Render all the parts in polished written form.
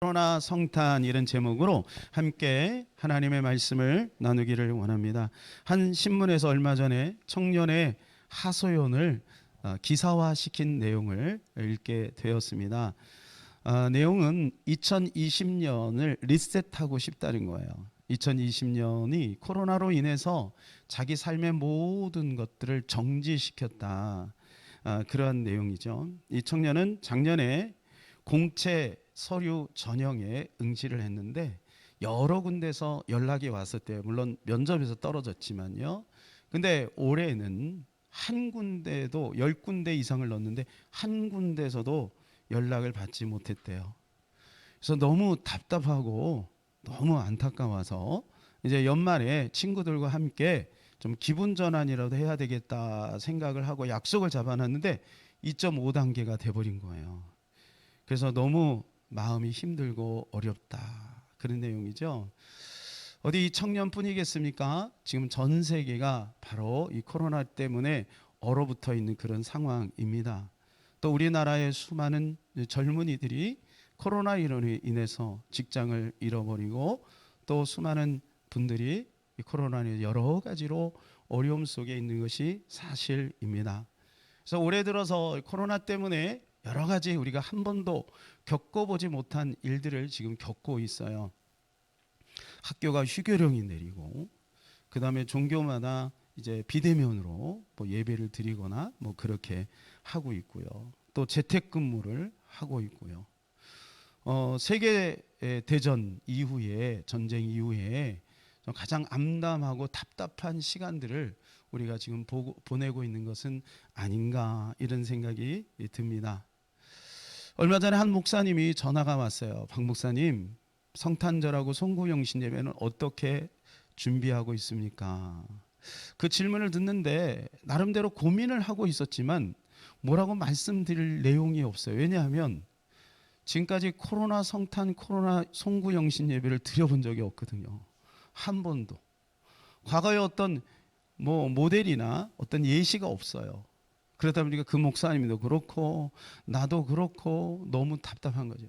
코로나 성탄 이런 제목으로 함께 하나님의 말씀을 나누기를 원합니다. 한 신문에서 얼마 전에 청년의 하소연을 기사화시킨 내용을 읽게 되었습니다. 내용은 2020년을 리셋하고 싶다는 거예요. 2020년이 코로나로 인해서 자기 삶의 모든 것들을 정지시켰다. 그러한 내용이죠. 이 청년은 작년에 공채 서류 전형에 응시를 했는데 여러 군데서 연락이 왔을 때 물론 면접에서 떨어졌지만요. 근데 올해는 한 군데도 10군데 이상을 넣었는데 한 군데에서도 연락을 받지 못했대요. 그래서 너무 답답하고 너무 안타까워서 이제 연말에 친구들과 함께 좀 기분 전환이라도 해야 되겠다 생각을 하고 약속을 잡아놨는데 2.5단계가 돼버린 거예요. 그래서 너무 마음이 힘들고 어렵다 그런 내용이죠. 어디 청년뿐이겠습니까? 지금 전 세계가 바로 이 코로나 때문에 얼어붙어 있는 그런 상황입니다. 또 우리나라의 수많은 젊은이들이 코로나로 인해서 직장을 잃어버리고 또 수많은 분들이 이 코로나로 여러 가지로 어려움 속에 있는 것이 사실입니다. 그래서 올해 들어서 코로나 때문에 여러 가지 우리가 한 번도 겪어보지 못한 일들을 지금 겪고 있어요. 학교가 휴교령이 내리고 그 다음에 종교마다 이제 비대면으로 뭐 예배를 드리거나 뭐 그렇게 하고 있고요. 또 재택근무를 하고 있고요. 세계 대전 이후에 전쟁 이후에 가장 암담하고 답답한 시간들을 우리가 지금 보내고 있는 것은 아닌가 이런 생각이 듭니다. 얼마 전에 한 목사님이 전화가 왔어요. 박 목사님, 성탄절하고 송구영신 예배는 어떻게 준비하고 있습니까? 그 질문을 듣는데 나름대로 고민을 하고 있었지만 뭐라고 말씀드릴 내용이 없어요. 왜냐하면 지금까지 코로나 성탄, 코로나 송구영신 예배를 드려본 적이 없거든요. 한 번도. 과거에 어떤 뭐 모델이나 어떤 예시가 없어요. 그러다 보니까 그 목사님도 그렇고 나도 그렇고 너무 답답한 거죠.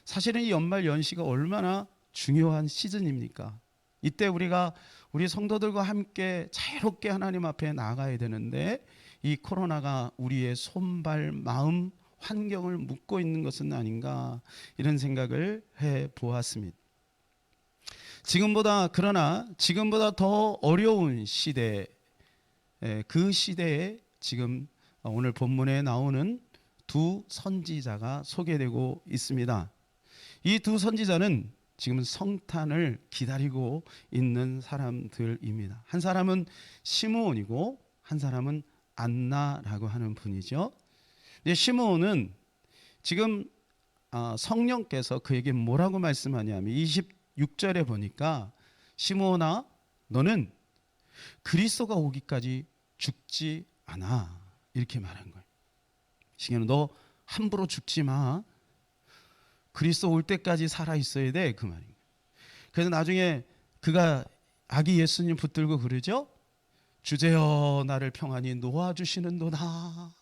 사실은 이 연말 연시가 얼마나 중요한 시즌입니까? 이때 우리가 우리 성도들과 함께 자유롭게 하나님 앞에 나아가야 되는데 이 코로나가 우리의 손발, 마음, 환경을 묶고 있는 것은 아닌가 이런 생각을 해 보았습니다. 그러나 지금보다 더 어려운 시대, 그 시대에 지금 오늘 본문에 나오는 두 선지자가 소개되고 있습니다. 이 두 선지자는 지금 성탄을 기다리고 있는 사람들입니다. 한 사람은 시므온이고 한 사람은 안나라고 하는 분이죠. 시므온은 지금 성령께서 그에게 뭐라고 말씀하냐면 26절에 보니까 시므온아 너는 그리스도가 오기까지 죽지 않아 이렇게 말한 거예요. 시므온아 너 함부로 죽지 마. 그리스도 올 때까지 살아 있어야 돼 그 말인 거예요. 그래서 나중에 그가 아기 예수님 붙들고 그러죠. 주제여 나를 평안히 놓아주시는도다.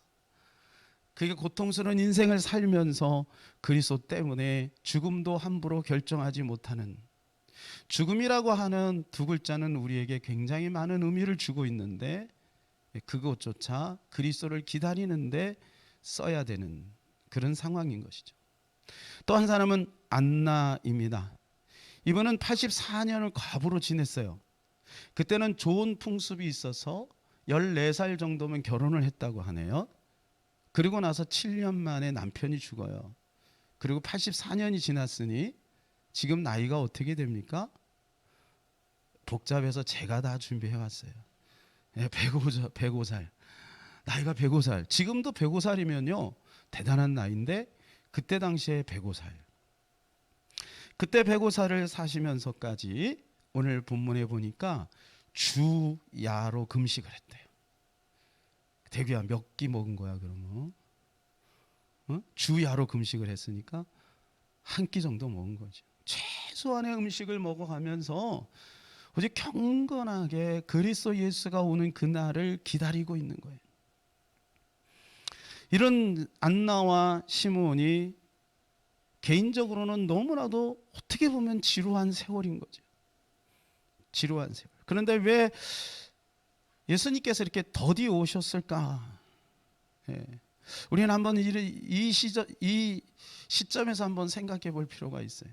그게 고통스러운 인생을 살면서 그리스도 때문에 죽음도 함부로 결정하지 못하는 죽음이라고 하는 두 글자는 우리에게 굉장히 많은 의미를 주고 있는데 그것조차 그리스도를 기다리는데 써야 되는 그런 상황인 것이죠. 또 한 사람은 안나입니다. 이분은 84년을 과부로 지냈어요. 그때는 좋은 풍습이 있어서 14살 정도면 결혼을 했다고 하네요. 그리고 나서 7년 만에 남편이 죽어요. 그리고 84년이 지났으니 지금 나이가 어떻게 됩니까? 복잡해서 제가 다 준비해 왔어요. 105살. 나이가 105살. 지금도 105살이면요. 대단한 나이인데 그때 당시에 105살. 그때 105살을 사시면서까지 오늘 본문에 보니까 주야로 금식을 했대요. 대규야 몇 끼 먹은 거야 그러면? 주야로 금식을 했으니까 한 끼 정도 먹은 거죠. 최소한의 음식을 먹어가면서 오직 경건하게 그리스도 예수가 오는 그날을 기다리고 있는 거예요. 이런 안나와 시므온이 개인적으로는 너무나도 어떻게 보면 지루한 세월인 거죠. 지루한 세월. 그런데 왜 예수님께서 이렇게 더디 오셨을까? 예. 우리는 한번 이 시점에서 한번 생각해 볼 필요가 있어요.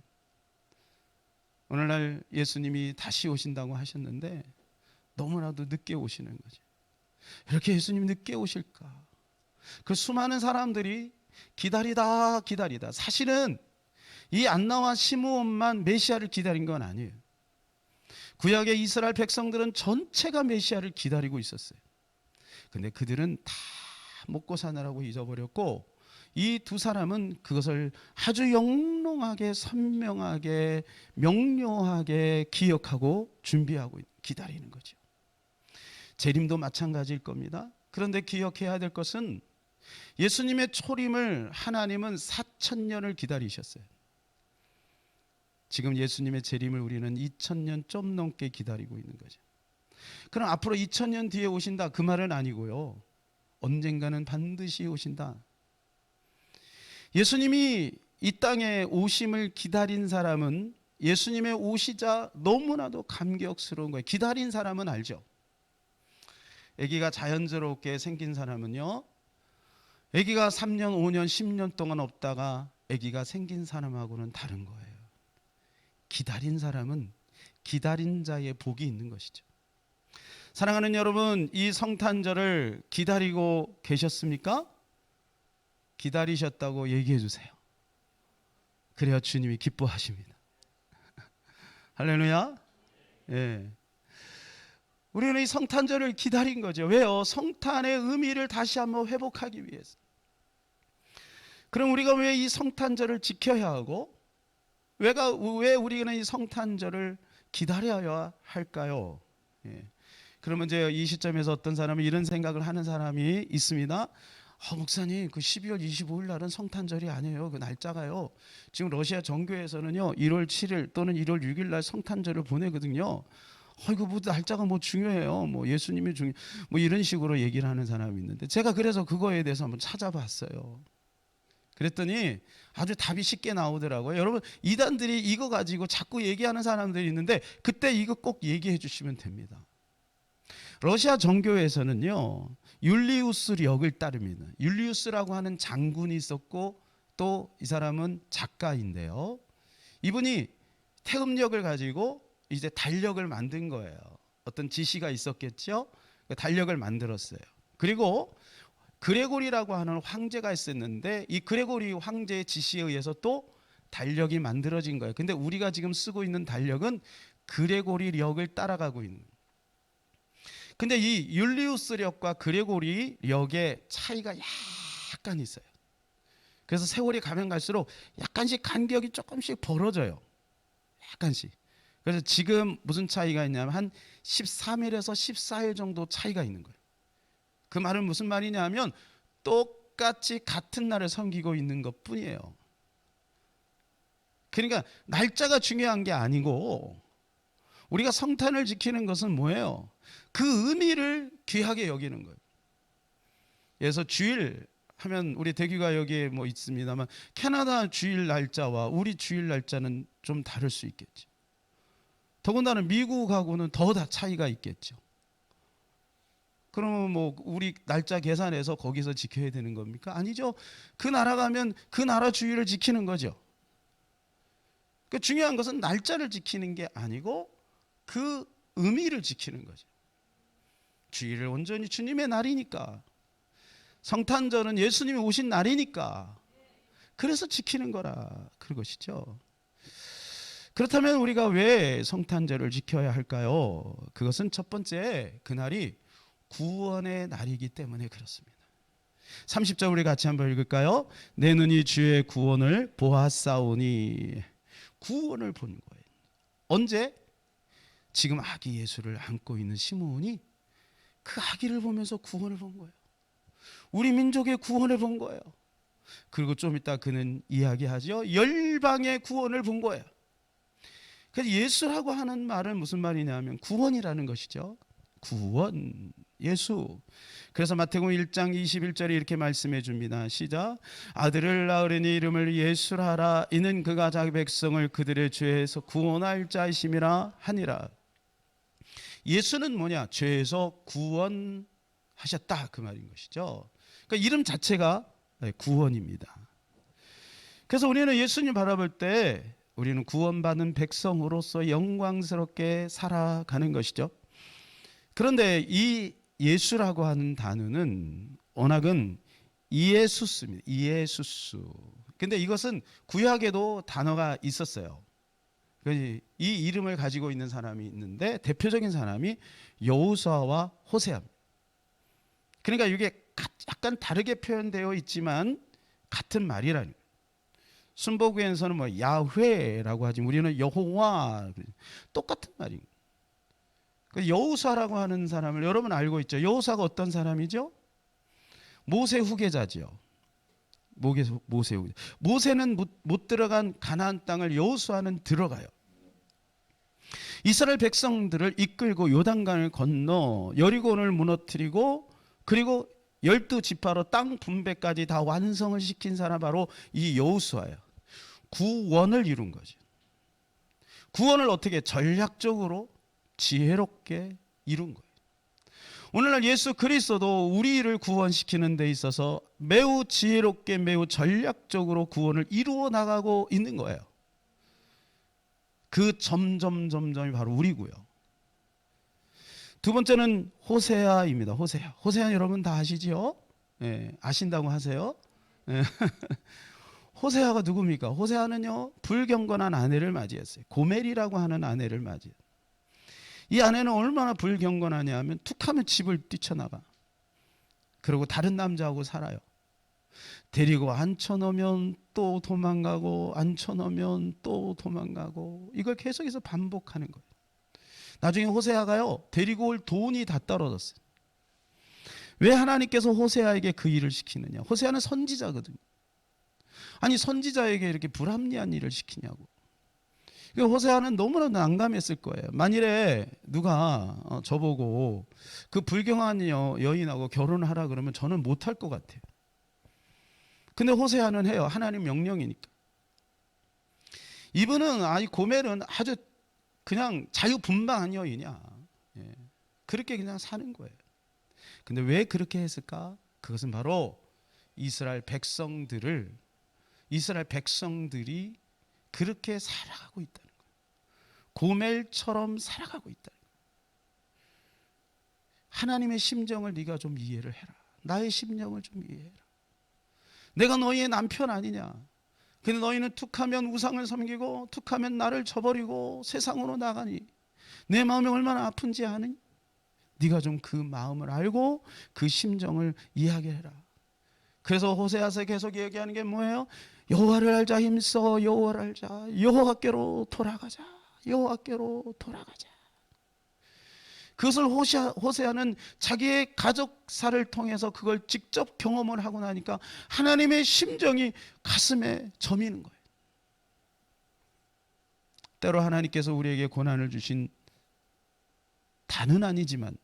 오늘날 예수님이 다시 오신다고 하셨는데 너무나도 늦게 오시는 거죠. 이렇게 예수님 늦게 오실까? 그 수많은 사람들이 기다리다 사실은 이 안나와 시므온만 메시아를 기다린 건 아니에요. 구약의 이스라엘 백성들은 전체가 메시아를 기다리고 있었어요. 근데 그들은 다 먹고 사느라고 잊어버렸고, 이 두 사람은 그것을 아주 영롱하게 선명하게 명료하게 기억하고 준비하고 기다리는 거죠. 재림도 마찬가지일 겁니다. 그런데 기억해야 될 것은 예수님의 초림을 하나님은 4,000년을 기다리셨어요. 지금 예수님의 재림을 우리는 2,000년 좀 넘게 기다리고 있는 거죠. 그럼 앞으로 2,000년 뒤에 오신다, 그 말은 아니고요. 언젠가는 반드시 오신다. 예수님이 이 땅에 오심을 기다린 사람은 예수님의 오시자 너무나도 감격스러운 거예요. 기다린 사람은 알죠. 아기가 자연스럽게 생긴 사람은요, 아기가 3년, 5년, 10년 동안 없다가 아기가 생긴 사람하고는 다른 거예요. 기다린 사람은 기다린 자의 복이 있는 것이죠. 사랑하는 여러분, 이 성탄절을 기다리고 계셨습니까? 기다리셨다고 얘기해 주세요. 그래야 주님이 기뻐하십니다. 할렐루야. 예. 우리는 이 성탄절을 기다린 거죠. 왜요? 성탄의 의미를 다시 한번 회복하기 위해서. 그럼 우리가 왜 이 성탄절을 지켜야 하고, 왜 우리는 이 성탄절을 기다려야 할까요? 예. 그러면 이제 이 시점에서 어떤 사람이 이런 생각을 하는 사람이 있습니다. 목사님, 그 12월 25일 날은 성탄절이 아니에요. 그 날짜가요. 지금 러시아 정교에서는요, 1월 7일 또는 1월 6일 날 성탄절을 보내거든요. 이거 뭐 날짜가 뭐 중요해요. 뭐 예수님이 뭐 이런 식으로 얘기를 하는 사람이 있는데, 제가 그래서 그거에 대해서 한번 찾아봤어요. 그랬더니 아주 답이 쉽게 나오더라고요. 여러분, 이단들이 이거 가지고 자꾸 얘기하는 사람들이 있는데, 그때 이거 꼭 얘기해 주시면 됩니다. 러시아 정교에서는요, 율리우스력을 따릅니다. 율리우스라고 하는 장군이 있었고, 또 이 사람은 작가인데요, 이분이 태음력을 가지고 이제 달력을 만든 거예요. 어떤 지시가 있었겠죠. 달력을 만들었어요. 그리고 그레고리라고 하는 황제가 있었는데, 이 그레고리 황제의 지시에 의해서 또 달력이 만들어진 거예요. 근데 우리가 지금 쓰고 있는 달력은 그레고리력을 따라가고 있는 거예요. 근데 이 율리우스력과 그레고리력의 차이가 약간 있어요. 그래서 세월이 가면 갈수록 약간씩 간격이 조금씩 벌어져요. 약간씩. 그래서 지금 무슨 차이가 있냐면 한 13일에서 14일 정도 차이가 있는 거예요. 그 말은 무슨 말이냐면 똑같이 같은 날을 섬기고 있는 것 뿐이에요. 그러니까 날짜가 중요한 게 아니고, 우리가 성탄을 지키는 것은 뭐예요? 그 의미를 귀하게 여기는 거예요. 그래서 주일 하면 우리 대규가 여기에 뭐 있습니다만, 캐나다 주일 날짜와 우리 주일 날짜는 좀 다를 수 있겠죠. 더군다나 미국하고는 더 다 차이가 있겠죠. 그러면 뭐 우리 날짜 계산해서 거기서 지켜야 되는 겁니까? 아니죠. 그 나라 가면 그 나라 주일을 지키는 거죠. 그 중요한 것은 날짜를 지키는 게 아니고 그 의미를 지키는 거죠. 주일을 온전히 주님의 날이니까, 성탄절은 예수님이 오신 날이니까, 그래서 지키는 거라 그것이죠. 그렇다면 우리가 왜 성탄절을 지켜야 할까요? 그것은 첫 번째, 그날이 구원의 날이기 때문에 그렇습니다. 30절 우리 같이 한번 읽을까요? 내 눈이 주의 구원을 보았사오니. 구원을 보는 거예요. 언제? 지금 아기 예수를 안고 있는 시므온이 그 아기를 보면서 구원을 본 거예요. 우리 민족의 구원을 본 거예요. 그리고 좀 이따 그는 이야기하죠. 열방의 구원을 본 거예요. 그래서 예수라고 하는 말은 무슨 말이냐면 구원이라는 것이죠. 구원, 예수. 그래서 마태복음 1장 21절에 이렇게 말씀해 줍니다. 시작. 아들을 낳으리니 이름을 예수라 하라. 이는 그가 자기 백성을 그들의 죄에서 구원할 자이심이라 하니라. 예수는 뭐냐? 죄에서 구원하셨다, 그 말인 것이죠. 그러니까 이름 자체가 구원입니다. 그래서 우리는 예수님 바라볼 때 우리는 구원받은 백성으로서 영광스럽게 살아가는 것이죠. 그런데 이 예수라고 하는 단어는 언어는 이에수스입니다. 이에수스. 근데 이것은 구약에도 단어가 있었어요. 이 이름을 가지고 있는 사람이 있는데 대표적인 사람이 여호수아와 호세아입니다. 그러니까 이게 약간 다르게 표현되어 있지만 같은 말이라는 거예요. 순복음에서는 뭐 야훼라고 하지 우리는 여호와, 똑같은 말입니다. 여호수아라고 하는 사람을 여러분 알고 있죠? 여호수아가 어떤 사람이죠? 모세 후계자지요. 모세 후계자. 모세는 못 들어간 가나안 땅을 여호수아는 들어가요. 이스라엘 백성들을 이끌고 요단강을 건너 여리고를 무너뜨리고 그리고 12지파로 땅 분배까지 다 완성을 시킨 사람 바로 이 여호수아예요. 구원을 이룬 거죠. 구원을 어떻게 전략적으로 지혜롭게 이룬 거예요. 오늘날 예수 그리스도도 우리를 구원시키는 데 있어서 매우 지혜롭게 매우 전략적으로 구원을 이루어 나가고 있는 거예요. 그 점점이 바로 우리고요. 두 번째는 호세아입니다. 호세아 여러분 다 아시지요? 예, 아신다고 하세요? 예. 호세아가 누굽니까? 호세아는요 불경건한 아내를 맞이했어요. 고멜이라고 하는 아내를 맞이해요. 이 아내는 얼마나 불경건하냐 하면 툭하면 집을 뛰쳐나가. 그리고 다른 남자하고 살아요. 데리고 앉혀놓으면 또 도망가고 앉혀놓으면 또 도망가고 이걸 계속해서 반복하는 거예요. 나중에 호세아가요 데리고 올 돈이 다 떨어졌어요. 왜 하나님께서 호세아에게 그 일을 시키느냐? 호세아는 선지자거든요. 아니 선지자에게 이렇게 불합리한 일을 시키냐고. 호세아는 너무나 난감했을 거예요. 만일에 누가 저보고 그 불경한 여인하고 결혼하라 그러면 저는 못할 것 같아요. 근데 호세아는 해요. 하나님 명령이니까. 이분은 고멜은 아주 그냥 자유분방한 여인이야. 예. 그렇게 그냥 사는 거예요. 근데 왜 그렇게 했을까? 그것은 바로 이스라엘 백성들이 그렇게 살아가고 있다는 거예요. 고멜처럼 살아가고 있다는 거예요. 하나님의 심정을 네가 좀 이해를 해라. 나의 심정을 좀 이해해라. 내가 너희의 남편 아니냐. 근데 너희는 툭하면 우상을 섬기고 툭하면 나를 저버리고 세상으로 나가니 내 마음이 얼마나 아픈지 아느니? 네가 좀 그 마음을 알고 그 심정을 이해하게 해라. 그래서 호세아서 계속 얘기하는 게 뭐예요? 여호와를 알자 힘써 여호와를 알자. 여호와께로 돌아가자. 여호와께로 돌아가자. 그것을 호세아는 자기의 가족사를 통해서 그걸 직접 경험을 하고 나니까 하나님의 심정이 가슴에 저미는 거예요. 때로 하나님께서 우리에게 고난을 주신 다는 아니지만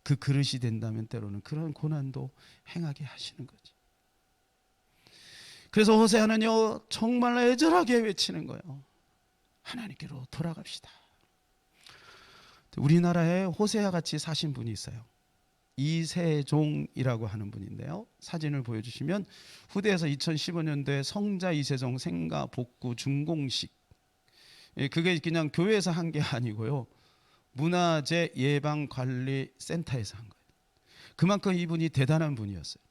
그 그릇이 된다면 때로는 그런 고난도 행하게 하시는 거지. 그래서 호세아는요 정말 애절하게 외치는 거예요. 하나님께로 돌아갑시다. 우리나라에 호세아 같이 사신 분이 있어요. 이세종이라고 하는 분인데요. 사진을 보여주시면 후대에서 2015년도에 성자 이세종 생가 복구 준공식, 그게 그냥 교회에서 한 게 아니고요. 문화재 예방관리센터에서 한 거예요. 그만큼 이분이 대단한 분이었어요.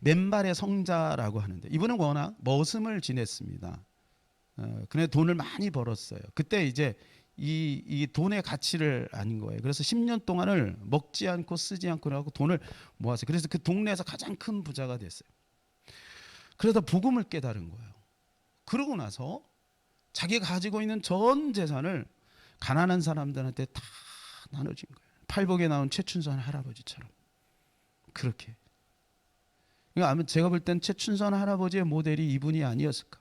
맨발의 성자라고 하는데 이분은 워낙 머슴을 지냈습니다. 그런데 돈을 많이 벌었어요. 그때 이제 이 돈의 가치를 아는 거예요. 그래서 10년 동안을 먹지 않고 쓰지 않고 하고 돈을 모았어요. 그래서 그 동네에서 가장 큰 부자가 됐어요. 그러다 복음을 깨달은 거예요. 그러고 나서 자기가 가지고 있는 전 재산을 가난한 사람들한테 다 나눠준 거예요. 팔복에 나온 최춘선 할아버지처럼. 그렇게. 아마 제가 볼 땐 최춘선 할아버지의 모델이 이분이 아니었을까.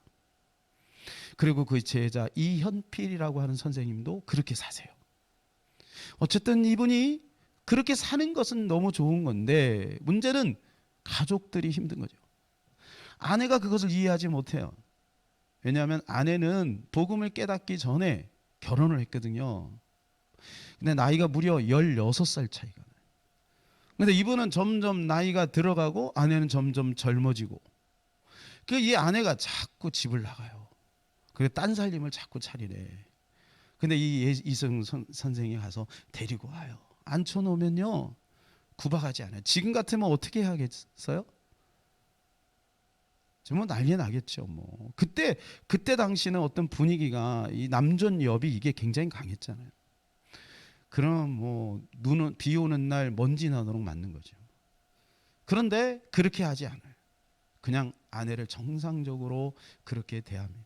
그리고 그 제자 이현필이라고 하는 선생님도 그렇게 사세요. 어쨌든 이분이 그렇게 사는 것은 너무 좋은 건데 문제는 가족들이 힘든 거죠. 아내가 그것을 이해하지 못해요. 왜냐하면 아내는 복음을 깨닫기 전에 결혼을 했거든요. 근데 나이가 무려 16살 차이가 나요. 근데 이분은 점점 나이가 들어가고 아내는 점점 젊어지고 이 아내가 자꾸 집을 나가요. 그래 딴 살림을 자꾸 차리래. 근데 이 이승 선생이 가서 데리고 와요. 앉혀놓으면요 구박하지 않아요. 지금 같으면 어떻게 하겠어요? 정말 난리 나겠죠. 뭐 그때 당시는 어떤 분위기가 이 남존여비 이게 굉장히 강했잖아요. 그럼 뭐 눈은 비 오는 날 먼지 나도록 맞는 거죠. 그런데 그렇게 하지 않아요. 그냥 아내를 정상적으로 그렇게 대합니다.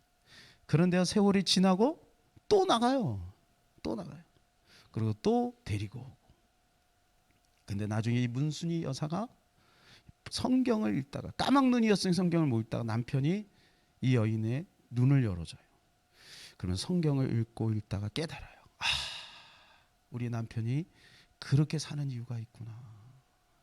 그런데 세월이 지나고 또 나가요. 또 나가요. 그리고 또 데리고 오고. 근데 나중에 이 문순이 여사가 성경을 읽다가 까막눈이었으니 성경을 못 읽다가 남편이 이 여인의 눈을 열어줘요. 그러면 성경을 읽다가 깨달아요. 우리 남편이 그렇게 사는 이유가 있구나.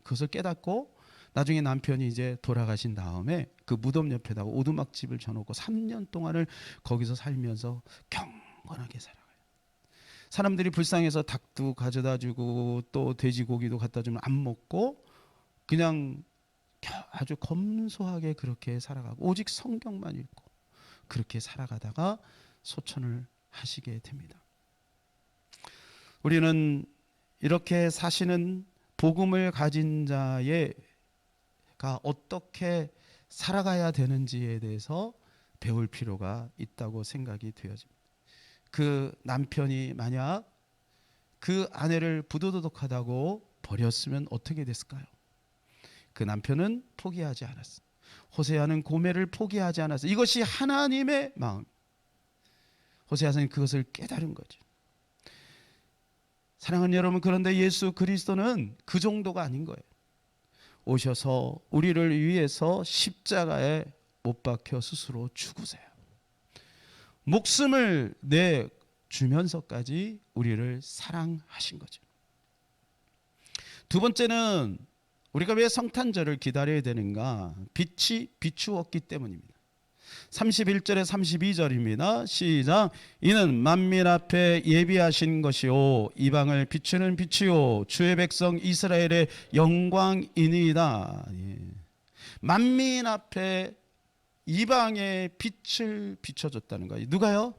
그것을 깨닫고 나중에 남편이 이제 돌아가신 다음에 그 무덤 옆에다가 오두막집을 져놓고 3년 동안을 거기서 살면서 경건하게 살아가요. 사람들이 불쌍해서 닭도 가져다 주고 또 돼지고기도 갖다 주면 안 먹고 그냥 아주 검소하게 그렇게 살아가고 오직 성경만 읽고 그렇게 살아가다가 소천을 하시게 됩니다. 우리는 이렇게 사시는 복음을 가진 자가 어떻게 살아가야 되는지에 대해서 배울 필요가 있다고 생각이 되어집니다. 그 남편이 만약 그 아내를 부도덕하다고 버렸으면 어떻게 됐을까요? 그 남편은 포기하지 않았어요. 호세아는 고멜을 포기하지 않았어요. 이것이 하나님의 마음. 호세아는 그것을 깨달은 거죠. 사랑하는 여러분, 그런데 예수 그리스도는 그 정도가 아닌 거예요. 오셔서 우리를 위해서 십자가에 못 박혀 스스로 죽으세요. 목숨을 내주면서까지 우리를 사랑하신 거죠. 두 번째는 우리가 왜 성탄절을 기다려야 되는가? 빛이 비추었기 때문입니다. 31절에 32절입니다. 시작. 이는 만민 앞에 예비하신 것이요 이방을 비추는 빛이요 주의 백성 이스라엘의 영광이니이다. 만민 앞에 이방의 빛을 비춰줬다는 거예요. 누가요?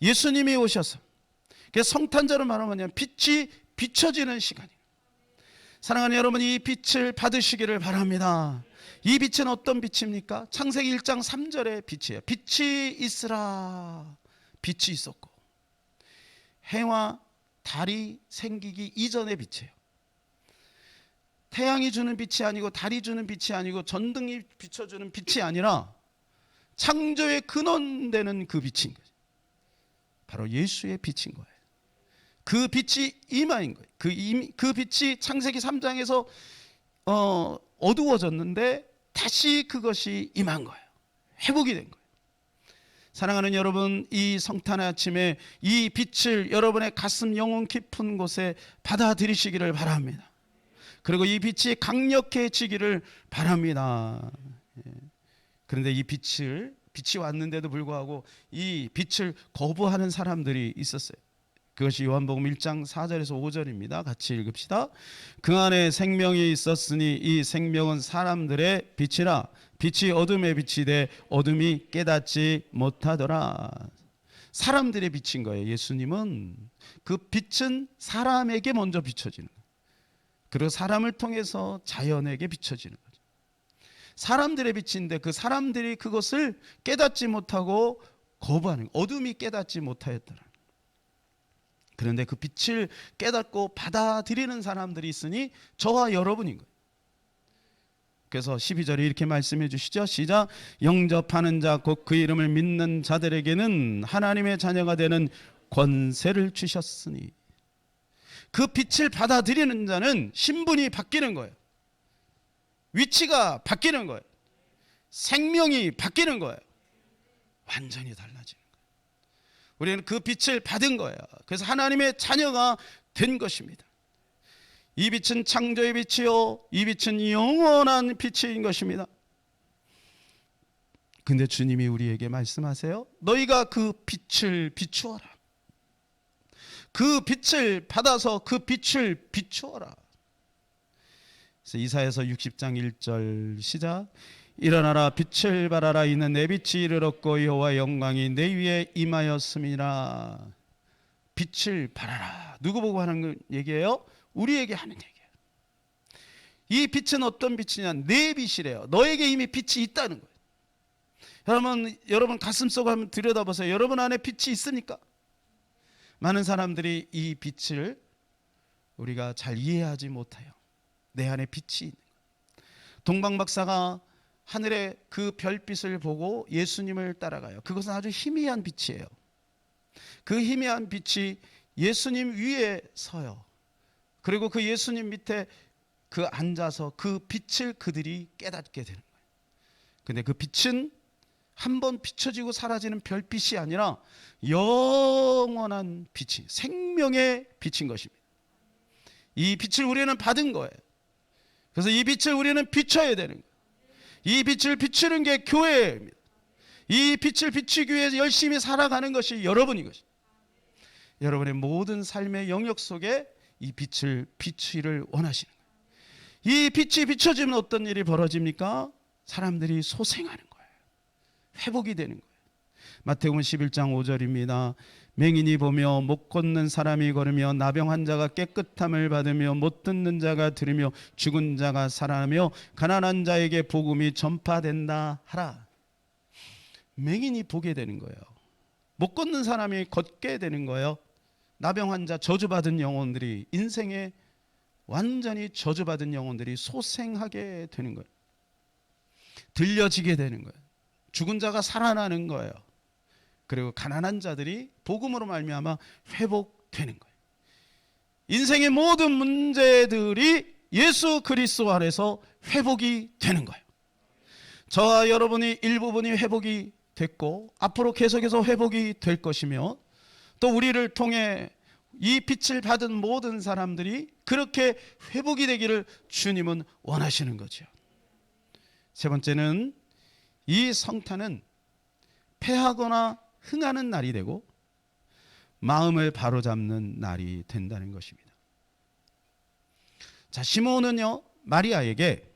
예수님이 오셔서. 그래서 성탄절을 말하면 빛이 비춰지는 시간이에요. 사랑하는 여러분, 이 빛을 받으시기를 바랍니다. 이 빛은 어떤 빛입니까? 창세기 1장 3절의 빛이에요. 빛이 있으라. 빛이 있었고 해와 달이 생기기 이전의 빛이에요. 태양이 주는 빛이 아니고 달이 주는 빛이 아니고 전등이 비춰주는 빛이 아니라 창조의 근원되는 그 빛인 거예요. 바로 예수의 빛인 거예요. 그 빛이 임하인 거예요. 그 빛이 창세기 3장에서 어두워졌는데 다시 그것이 임한 거예요. 회복이 된 거예요. 사랑하는 여러분, 이 성탄의 아침에 이 빛을 여러분의 가슴 영혼 깊은 곳에 받아들이시기를 바랍니다. 그리고 이 빛이 강력해지기를 바랍니다. 그런데 이 빛이 왔는데도 불구하고 이 빛을 거부하는 사람들이 있었어요. 그것이 요한복음 1장 4절에서 5절입니다. 같이 읽읍시다. 그 안에 생명이 있었으니 이 생명은 사람들의 빛이라. 빛이 어둠에 비치되 어둠이 깨닫지 못하더라. 사람들의 빛인 거예요. 예수님은 그 빛은 사람에게 먼저 비춰지는 거예요. 그리고 사람을 통해서 자연에게 비춰지는 거죠. 사람들의 빛인데 그 사람들이 그것을 깨닫지 못하고 거부하는 거예요. 어둠이 깨닫지 못하였더라. 그런데 그 빛을 깨닫고 받아들이는 사람들이 있으니 저와 여러분인 거예요. 그래서 12절에 이렇게 말씀해 주시죠. 시작. 영접하는 자 곧 그 이름을 믿는 자들에게는 하나님의 자녀가 되는 권세를 주셨으니. 그 빛을 받아들이는 자는 신분이 바뀌는 거예요. 위치가 바뀌는 거예요. 생명이 바뀌는 거예요. 완전히 달라지는 거예요. 우리는 그 빛을 받은 거예요. 그래서 하나님의 자녀가 된 것입니다. 이 빛은 창조의 빛이요, 이 빛은 영원한 빛인 것입니다. 근데 주님이 우리에게 말씀하세요. 너희가 그 빛을 비추어라. 그 빛을 받아서 그 빛을 비추어라. 그래서 이사야서 60장 1절 시작. 일어나라 빛을 발하라. 이는 내 빛이 이르렀고 여호와의 영광이 내 위에 임하였음이라. 빛을 발하라. 누구 보고 하는 얘기예요? 우리에게 하는 얘기예요. 이 빛은 어떤 빛이냐? 내 빛이래요. 너에게 이미 빛이 있다는 거예요. 여러분 가슴속 한번 들여다보세요. 여러분 안에 빛이 있습니까? 많은 사람들이 이 빛을 우리가 잘 이해하지 못해요. 내 안에 빛이 있는 거예요. 동방 박사가 하늘의 그 별빛을 보고 예수님을 따라가요. 그것은 아주 희미한 빛이에요. 그 희미한 빛이 예수님 위에 서요. 그리고 그 예수님 밑에 그 앉아서 그 빛을 그들이 깨닫게 되는 거예요. 근데 그 빛은 한번 비춰지고 사라지는 별빛이 아니라 영원한 빛이, 생명의 빛인 것입니다. 이 빛을 우리는 받은 거예요. 그래서 이 빛을 우리는 비춰야 되는 거예요. 이 빛을 비추는 게 교회입니다. 이 빛을 비추기 위해서 열심히 살아가는 것이 여러분인 것입니다. 여러분의 모든 삶의 영역 속에 이 빛을 비추기를 원하시는 거예요. 이 빛이 비춰지면 어떤 일이 벌어집니까? 사람들이 소생하는 거예요. 회복이 되는 거예요. 마태복음 11장 5절입니다. 맹인이 보며 못 걷는 사람이 걸으며 나병 환자가 깨끗함을 받으며 못 듣는 자가 들으며 죽은 자가 살아나며 가난한 자에게 복음이 전파된다 하라. 맹인이 보게 되는 거예요. 못 걷는 사람이 걷게 되는 거예요. 나병 환자, 저주받은 영혼들이, 인생에 완전히 저주받은 영혼들이 소생하게 되는 거예요. 들려지게 되는 거예요. 죽은 자가 살아나는 거예요. 그리고 가난한 자들이 복음으로 말미암아 회복되는 거예요. 인생의 모든 문제들이 예수 그리스도 안에서 회복이 되는 거예요. 저와 여러분이 일부분이 회복이 됐고 앞으로 계속해서 회복이 될 것이며, 또 우리를 통해 이 빛을 받은 모든 사람들이 그렇게 회복이 되기를 주님은 원하시는 거죠. 세 번째는 이 성탄은 패하거나 흥하는 날이 되고 마음을 바로잡는 날이 된다는 것입니다. 자, 시몬은요 마리아에게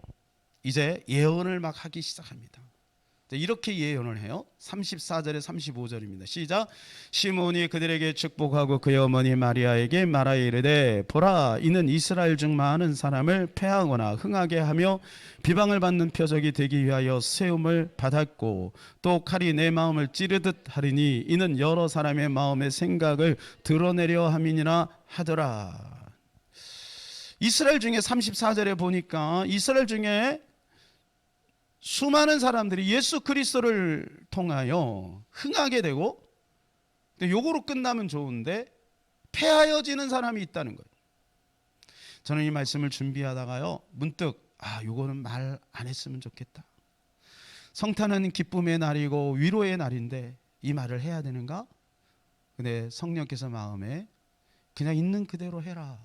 이제 예언을 막 하기 시작합니다. 이렇게 예언을 해요. 34절에 35절입니다. 시작. 시몬이 그들에게 축복하고 그의 어머니 마리아에게 말하여 이르되 보라, 이는 이스라엘 중 많은 사람을 패하거나 흥하게 하며 비방을 받는 표적이 되기 위하여 세움을 받았고 또 칼이 내 마음을 찌르듯 하리니 이는 여러 사람의 마음의 생각을 드러내려 함이니라 하더라. 이스라엘 중에 34절에 보니까 이스라엘 중에 수많은 사람들이 예수 그리스도를 통하여 흥하게 되고, 근데 요거로 끝나면 좋은데 패하여지는 사람이 있다는 거예요. 저는 이 말씀을 준비하다가요 문득 요거는 말 안 했으면 좋겠다. 성탄은 기쁨의 날이고 위로의 날인데 이 말을 해야 되는가? 근데 성령께서 마음에 그냥 있는 그대로 해라.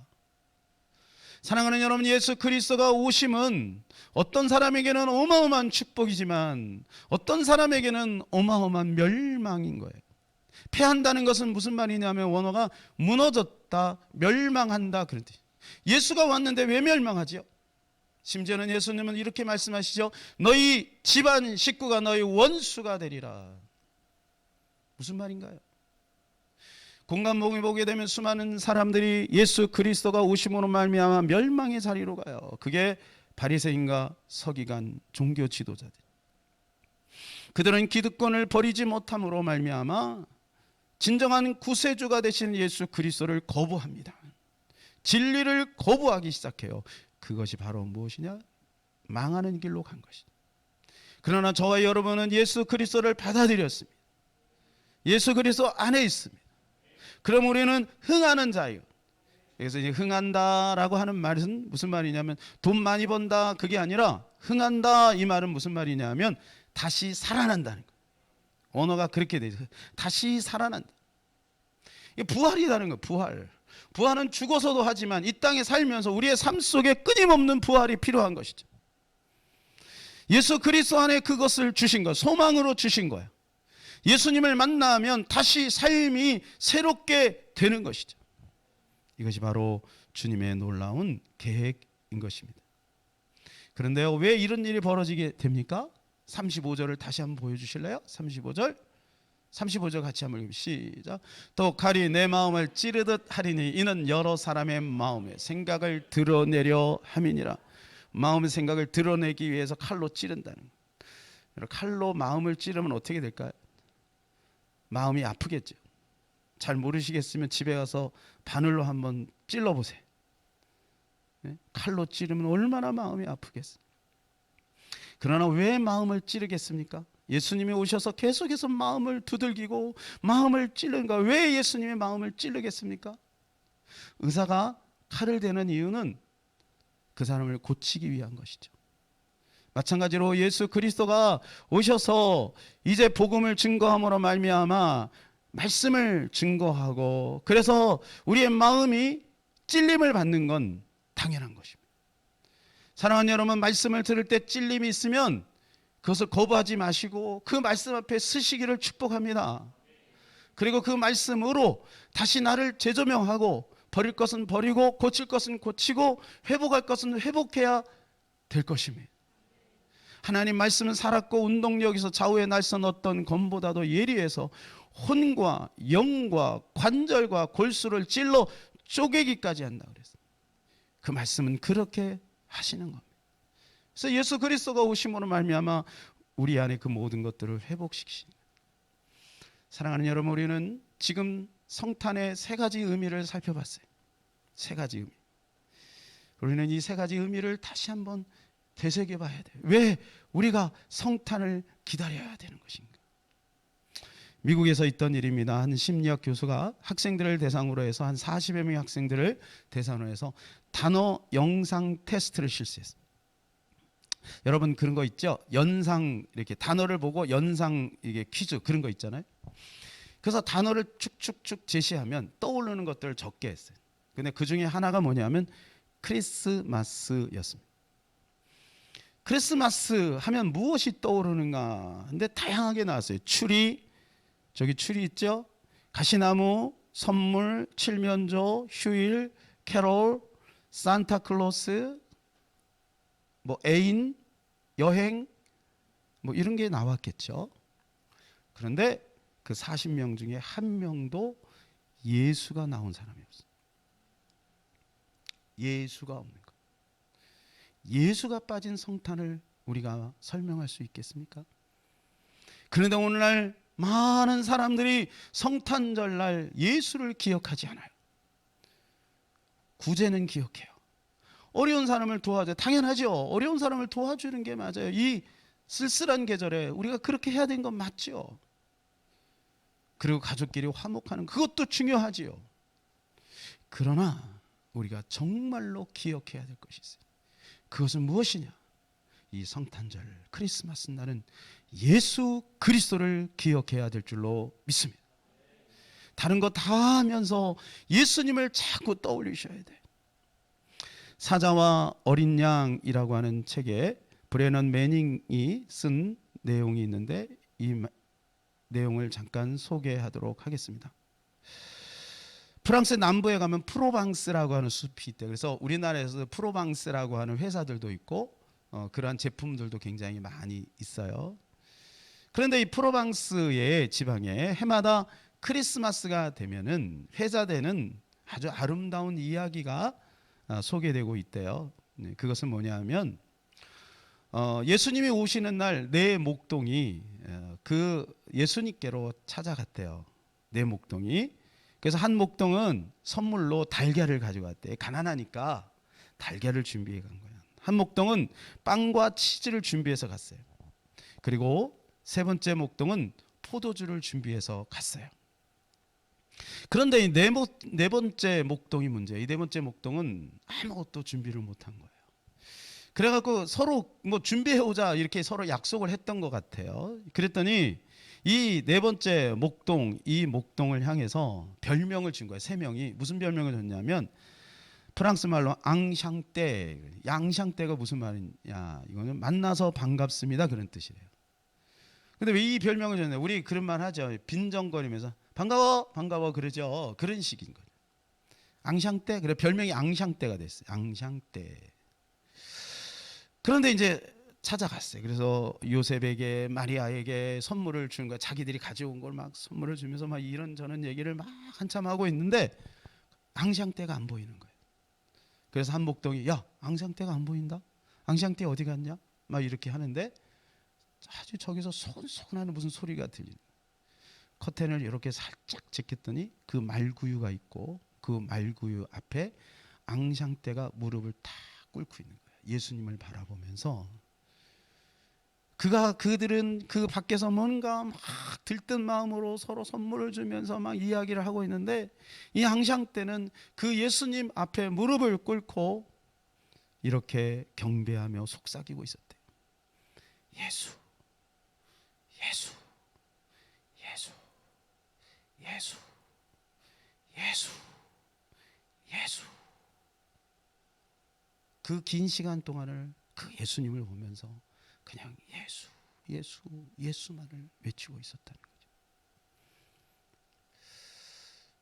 사랑하는 여러분, 예수 그리스도가 오심은 어떤 사람에게는 어마어마한 축복이지만 어떤 사람에게는 어마어마한 멸망인 거예요. 패한다는 것은 무슨 말이냐면 원어가 무너졌다, 멸망한다 그런 뜻. 예수가 왔는데 왜 멸망하지요? 심지어는 예수님은 이렇게 말씀하시죠. 너희 집안 식구가 너희 원수가 되리라. 무슨 말인가요? 공간복음을 보게 되면 수많은 사람들이 예수 그리스도가 오심으로 말미암아 멸망의 자리로 가요. 그게 바리새인과 서기관, 종교 지도자들. 그들은 기득권을 버리지 못함으로 말미암아 진정한 구세주가 되신 예수 그리스도를 거부합니다. 진리를 거부하기 시작해요. 그것이 바로 무엇이냐? 망하는 길로 간 것이다. 그러나 저와 여러분은 예수 그리스도를 받아들였습니다. 예수 그리스도 안에 있습니다. 그럼 우리는 흥하는 자예요. 그래서 이제 흥한다라고 하는 말은 무슨 말이냐면 돈 많이 번다 그게 아니라 흥한다 이 말은 무슨 말이냐면 다시 살아난다는 거예요. 언어가 그렇게 되죠. 다시 살아난다. 이게 부활이라는 거예요. 부활. 부활은 죽어서도 하지만 이 땅에 살면서 우리의 삶 속에 끊임없는 부활이 필요한 것이죠. 예수 그리스도 안에 그것을 주신 것, 소망으로 주신 거예요. 예수님을 만나면 다시 삶이 새롭게 되는 것이죠. 이것이 바로 주님의 놀라운 계획인 것입니다. 그런데요, 왜 이런 일이 벌어지게 됩니까? 35절을 다시 한번 보여주실래요? 35절 같이 한번 읽읍시다. 시작. 또 칼이 내 마음을 찌르듯 하리니 이는 여러 사람의 마음에 생각을 드러내려 함이니라. 마음의 생각을 드러내기 위해서 칼로 찌른다는 거예요. 칼로 마음을 찌르면 어떻게 될까요? 마음이 아프겠죠. 잘 모르시겠으면 집에 가서 바늘로 한번 찔러보세요. 칼로 찌르면 얼마나 마음이 아프겠어요. 그러나 왜 마음을 찌르겠습니까? 예수님이 오셔서 계속해서 마음을 두들기고 마음을 찌르는가? 왜 예수님의 마음을 찌르겠습니까? 의사가 칼을 대는 이유는 그 사람을 고치기 위한 것이죠. 마찬가지로 예수 그리스도가 오셔서 이제 복음을 증거함으로 말미암아 말씀을 증거하고, 그래서 우리의 마음이 찔림을 받는 건 당연한 것입니다. 사랑하는 여러분, 말씀을 들을 때 찔림이 있으면 그것을 거부하지 마시고 그 말씀 앞에 서시기를 축복합니다. 그리고 그 말씀으로 다시 나를 재조명하고, 버릴 것은 버리고 고칠 것은 고치고 회복할 것은 회복해야 될 것입니다. 하나님 말씀은 살았고 운동력에서 좌우의 날선 어떤 검보다도 예리해서 혼과 영과 관절과 골수를 찔러 쪼개기까지 한다 그랬어요. 그 말씀은 그렇게 하시는 겁니다. 그래서 예수 그리스도가 오심으로 말미암아 우리 안에 그 모든 것들을 회복시키시는 거예요. 사랑하는 여러분, 우리는 지금 성탄의 세 가지 의미를 살펴봤어요. 세 가지 의미. 우리는 이 세 가지 의미를 다시 한번 되새겨봐야 돼요. 왜 우리가 성탄을 기다려야 되는 것인가? 미국에서 있던 일입니다. 한 심리학 교수가 학생들을 대상으로 해서 한 40여 명의 학생들을 대상으로 해서 단어 영상 테스트를 실시했습니다. 여러분 그런 거 있죠? 연상, 이렇게 단어를 보고 연상, 이게 퀴즈 그런 거 있잖아요. 그래서 단어를 축축축 제시하면 떠오르는 것들을 적게 했어요. 근데 그 중에 하나가 뭐냐면 크리스마스였습니다. 크리스마스 하면 무엇이 떠오르는가? 근데 다양하게 나왔어요. 추리, 저기 추리 있죠? 가시나무, 선물, 칠면조, 휴일, 캐롤, 산타클로스, 뭐 애인, 여행, 뭐 이런 게 나왔겠죠. 그런데 그 40명 중에 한 명도 예수가 나온 사람이 없어요. 예수가 없는 것. 예수가 빠진 성탄을 우리가 설명할 수 있겠습니까? 그런데 오늘날 많은 사람들이 성탄절날 예수를 기억하지 않아요. 구제는 기억해요. 어려운 사람을 도와줘. 당연하죠. 어려운 사람을 도와주는 게 맞아요. 이 쓸쓸한 계절에 우리가 그렇게 해야 되는 건 맞죠. 그리고 가족끼리 화목하는 그것도 중요하지요. 그러나 우리가 정말로 기억해야 될 것이 있어요. 그것은 무엇이냐? 이 성탄절 크리스마스 날은 예수 그리스도를 기억해야 될 줄로 믿습니다. 다른 거 다 하면서 예수님을 자꾸 떠올리셔야 돼요. 사자와 어린 양이라고 하는 책에 브레넌 매닝이 쓴 내용이 있는데 이 내용을 잠깐 소개하도록 하겠습니다. 프랑스 남부에 가면 프로방스라고 하는 숲이 있대요. 그래서 우리나라에서 프로방스라고 하는 회사들도 있고 그러한 제품들도 굉장히 많이 있어요. 그런데 이 프로방스의 지방에 해마다 크리스마스가 되면은 회자되는 아주 아름다운 이야기가 소개되고 있대요. 그것은 뭐냐면 예수님이 오시는 날 네 목동이 그 예수님께로 찾아갔대요. 네 목동이. 그래서 한 목동은 선물로 달걀을 가져갔대. 가난하니까 달걀을 준비해 간 거예요. 한 목동은 빵과 치즈를 준비해서 갔어요. 그리고 세 번째 목동은 포도주를 준비해서 갔어요. 그런데 이 네 번째 목동이 문제예요. 이 네 번째 목동은 아무것도 준비를 못한 거예요. 그래갖고 서로 뭐 준비해 오자 이렇게 서로 약속을 했던 것 같아요. 그랬더니 이 네 번째 목동, 이 목동을 향해서 별명을 준 거예요. 세 명이. 무슨 별명을 줬냐면 프랑스 말로 앙샹떼, 양샹떼가 무슨 말이냐, 이거는 만나서 반갑습니다 그런 뜻이래요. 근데 왜 이 별명을 줬냐, 우리 그런 말 하죠. 빈정거리면서 반가워 반가워 그러죠. 그런 식인 거예요. 앙샹떼, 그래 별명이 앙샹떼가 됐어요. 앙샹떼. 그런데 이제 찾아갔어요. 그래서 요셉에게 마리아에게 선물을 준 거야. 자기들이 가져온 걸 막 선물을 주면서 막 이런저런 얘기를 막 한참 하고 있는데 앙샹떼가 안 보이는 거예요. 그래서 한 목동이 야 앙샹떼가 안 보인다. 앙샹떼 어디 갔냐? 막 이렇게 하는데 아주 저기서 손하는 무슨 소리가 들리는 거예요. 커튼을 이렇게 살짝 제꼈더니 그 말구유가 있고 그 말구유 앞에 앙샹떼가 무릎을 탁 꿇고 있는 거예요. 예수님을 바라보면서 그들은 그 밖에서 뭔가 막 들뜬 마음으로 서로 선물을 주면서 막 이야기를 하고 있는데 이 앙샹떼는 그 예수님 앞에 무릎을 꿇고 이렇게 경배하며 속삭이고 있었대요. 예수, 예수, 예수, 예수, 예수, 예수. 그 긴 시간 동안을 그 예수님을 보면서 그냥 예수, 예수, 예수만을 외치고 있었다는 거죠.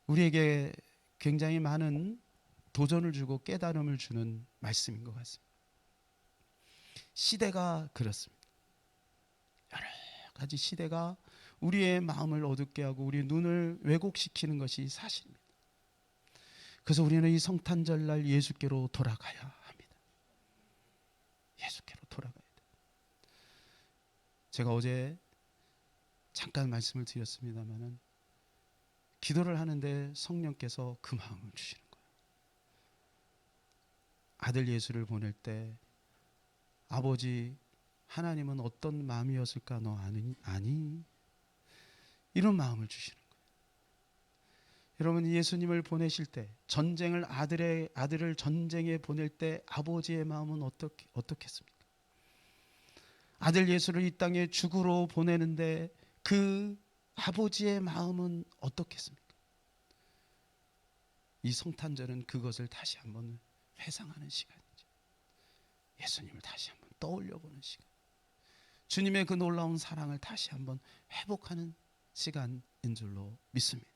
우리에게 굉장히 많은 도전을 주고 깨달음을 주는 말씀인 것 같습니다. 시대가 그렇습니다. 여러 가지 시대가 우리의 마음을 어둡게 하고 우리의 눈을 왜곡시키는 것이 사실입니다. 그래서 우리는 이 성탄절날 예수께로 돌아가야 합니다. 예수께로 돌아가야 돼요. 제가 어제 잠깐 말씀을 드렸습니다마는 기도를 하는데 성령께서 그 마음을 주시는 거예요. 아들 예수를 보낼 때 아버지 하나님은 어떤 마음이었을까 너 아니? 이런 마음을 주시는 거예요. 여러분 예수님을 보내실 때 아들을 전쟁에 보낼 때 아버지의 마음은 어떻겠습니까? 아들 예수를 이 땅에 죽으러 보내는데 그 아버지의 마음은 어떻겠습니까? 이 성탄절은 그것을 다시 한번 회상하는 시간이죠. 예수님을 다시 한번 떠올려보는 시간. 주님의 그 놀라운 사랑을 다시 한번 회복하는 시간인 줄로 믿습니다.